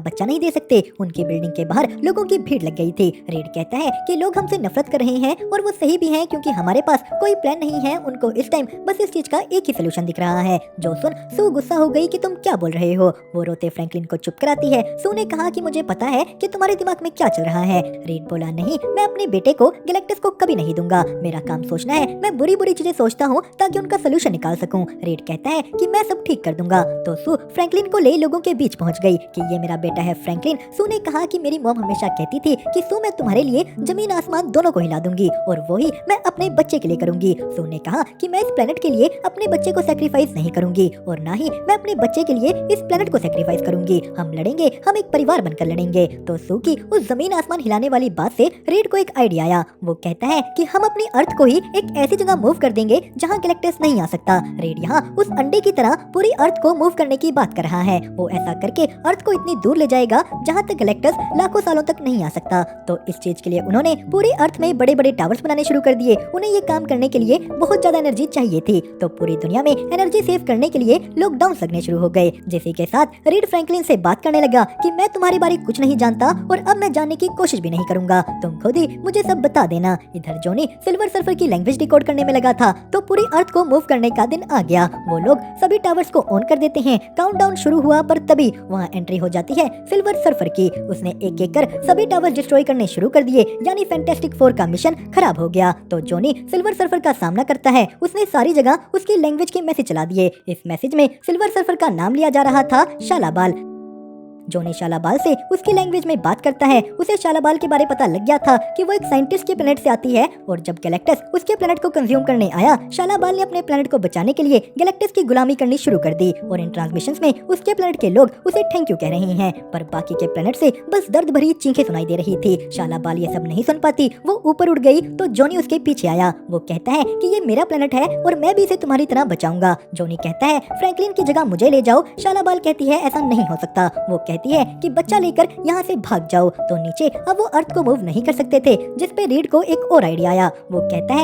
बच्चा नहीं दे सकते। उनकी बिल्डिंग के बाहर लोगों की भीड़ लग गई थी। रेड कहता है कि लोग हमसे नफरत कर रहे हैं और वो सही भी हैं, क्योंकि हमारे पास कोई प्लान नहीं है। उनको इस टाइम बस इस चीज का एक ही सोल्यूशन दिख रहा है। जो सुन सू गुस्सा हो गई कि तुम क्या बोल रहे हो। वो रोते फ्रैंकलिन को चुप कराती है। सू ने कहा कि मुझे पता है कि तुम्हारे दिमाग में क्या चल रहा है। रेड बोला, नहीं, मैं अपने बेटे को गैलेक्टस को कभी नहीं दूंगा। मेरा काम सोचना है। मैं बुरी बुरी चीजें सोचता हूँ ताकि उनका सोल्यूशन निकाल सकूं। रेड कहता है कि मैं सब ठीक कर दूंगा। तो सू फ्रैंकलिन को ले लोगों के बीच पहुंच गई कि ये मेरा बेटा है फ्रैंकलिन। सू ने कहा कि मेरी मॉम हमेशा कहती थी कि सू, मैं तुम्हारे लिए जमीन आसमान दोनों को हिला दूंगी और वही मैं अपने बच्चे के लिए करूंगी। सू ने कहा कि मैं इस प्लेनेट के लिए अपने बच्चे को सैक्रिफाइस नहीं करूंगी और ना ही मैं अपने बच्चे के लिए इस प्लेनेट को सैक्रिफाइस करूंगी। हम लड़ेंगे, हम एक परिवार बनकर लड़ेंगे। तो सू की उस जमीन आसमान हिलाने वाली बात से रेड को एक आइडिया आया। वो कहता है कि हम अपनी अर्थ को ही एक ऐसी जगह मूव कर देंगे जहाँ गैलेक्टस नहीं आ सकता। रेड यहाँ उस अंडे की तरह पूरी अर्थ को मूव करने की बात कर रहा है। वो ऐसा करके अर्थ को इतनी दूर ले जाएगा जहाँ तक गैलेक्टस लाखों सालों तक नहीं आ सकता। तो इस चीज के लिए उन्होंने पूरी अर्थ में बड़े बड़े टावर्स बनाने शुरू कर दिए। उन्हें ये काम करने के लिए बहुत ज्यादा एनर्जी चाहिए थी। तो पूरी दुनिया में एनर्जी सेव करने के लिए लॉकडाउन लगने शुरू हो गए। जिसी के साथ रीड फ्रैंकलिन से बात करने लगा कि मैं तुम्हारे बारे कुछ नहीं जानता और अब मैं जानने की कोशिश भी नहीं करूंगा। तुम खुद ही मुझे सब बता देना। इधर जॉनी सिल्वर सर्फर की लैंग्वेज डिकोड करने में लगा था। तो पूरी अर्थ को मूव करने का दिन आ गया। वो लोग सभी टावर्स को ऑन कर देते हैं। काउंटडाउन शुरू हुआ, पर तभी वहाँ एंट्री हो जाती है सिल्वर सर्फर की। उसने एक एक कर सभी टावर डिस्ट्रॉय करने शुरू कर दिए, यानी फैंटास्टिक फोर का मिशन खराब हो गया। तो जॉनी सिल्वर सर्फर का सामना करता है। उसने सारी जगह उसकी लैंग्वेज के मैसेज चला दिए। इस मैसेज में सिल्वर सर्फर का नाम लिया जा रहा था शालाबाल। जॉनी शालाबाल से उसकी लैंग्वेज में बात करता है। उसे शालाबाल के बारे पता लग गया था कि वो एक साइंटिस्ट के प्लेनेट से आती है और जब गैलेक्टस उसके प्लेनेट को कंज्यूम करने आया, शालाबाल ने अपने प्लेनेट को बचाने के लिए गैलेक्टस की गुलामी करनी शुरू कर दी। और इन ट्रांसमिशंस में उसके प्लेनेट के लोग उसे थैंक यू कह रहे हैं, पर बाकी के प्लेनेट से बस दर्द भरी चीखें सुनाई दे रही थी। शालाबाल ये सब नहीं सुन पाती, वो ऊपर उड़ गई। तो जॉनी उसके पीछे आया। वो कहता है कि ये मेरा प्लेनेट है और मैं भी इसे तुम्हारी तरह बचाऊंगा। जॉनी कहता है फ्रैंकलिन की जगह मुझे ले जाओ। शालाबाल कहती है ऐसा नहीं हो सकता। वो कहती है कि बच्चा लेकर यहाँ से भाग जाओ। तो नीचे अब वो अर्थ को मूव नहीं कर सकते थे, जिस पे रीड को एक और आइडिया आया। वो कहता है